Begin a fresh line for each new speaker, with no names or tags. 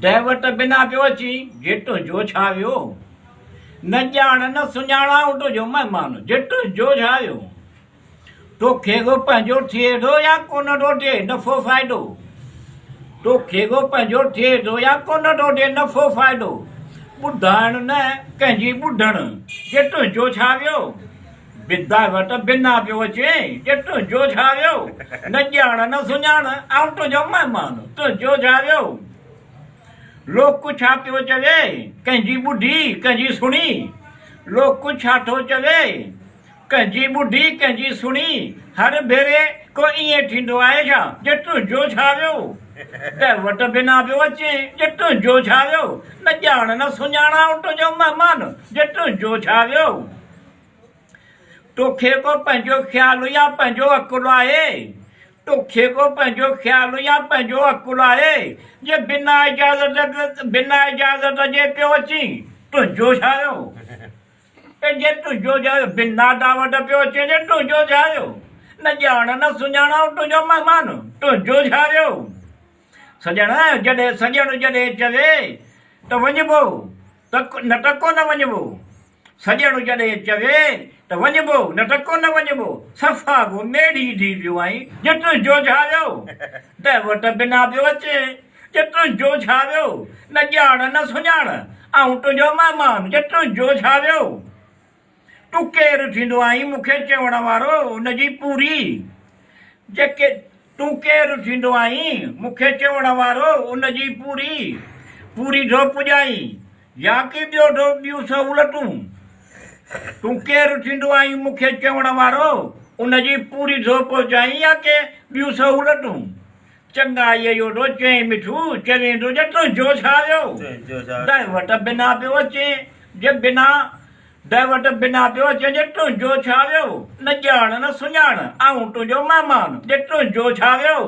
दैवट बिना पियो अची जेटो जो छावियो न ॼाण न सुञाणा उठो जो महिमान जेटो जो छावियो तोखे को पंहिंजो थिए थो या कोन थो थिए नफ़ो फ़ाइदो तोखे को पंहिंजो थिए थो या कोन थो थिए नफ़ो फ़ाइदो ॿुधाइण न कंहिंजी ॿुधण जेटो जो छावियो विद्या वटि बिना पियो अचे जेटो जो छावियो न ॼाण न सुञाण ऐं तुंहिंजो महिमान तुंहिंजो छावियो लोक छा पियो चवे कंहिंजी ॿुधी कंहिंजी सुणी लोक छा थो चवे कंहिंजी ॿुधी कंहिंजी सुणी हर भेरे को ईअं थींदो आहे छा जेटो जो छावियो दैवट बिना पियो अचे जेटो जो छावियो न ॼाण न सुञाणा तुंहिंजो महिमान जेटो जो छावियो तोखे को पंहिंजो ख़्यालु या पंहिंजो अकुलु आहे तोखे को पंहिंजो ख़्यालु या पंहिंजो अकुलु आहे जे बिना इजाज़त जे पियो अची तुंहिंजो छायो जे तुंहिंजो छायो बिना दावत पियो अचे जे तुंहिंजो छायो न ॼाण न सुञाणा तुंहिंजो महिमान तुंहिंजो छायो सॼण जॾहिं चवे त वञिबो त न त कोन वञिबो सॼण जॾहिं चवे त वञिबो न त कोन वञिबो सफ़ा को मेड़ी थी पियो आई जे तुंहिंजो छावियो दैवट बिना पियो अचे जे तुंहिंजो छावियो न ॼाण न सुञाण ऐं तुंहिंजो महिमान जे तुंहिंजो छावियो तूं केरु थींदो आहीं मूंखे चवण वारो हुनजी पूरी जेके तूं केरु थींदो आहीं मूंखे चवण वारो हुनजी पूरी थो पुॼाई या की ॿियूं सहूलियतूं तूं केरु थींदो आहीं मूंखे चवण वारो उनजी पूरी थो पहुचाई या के ॿियूं सहूलियतूं चङाईअ जो थो चए मिठू चवे थो जे तुंहिंजो छावियो दैवट बिना पियो अचे जे बिना दैवट बिना पियो अचे जे तुंहिंजो छावियो न ॼाण न सुञाण ऐं तुंहिंजो महिमान जे तुंहिंजो छावियो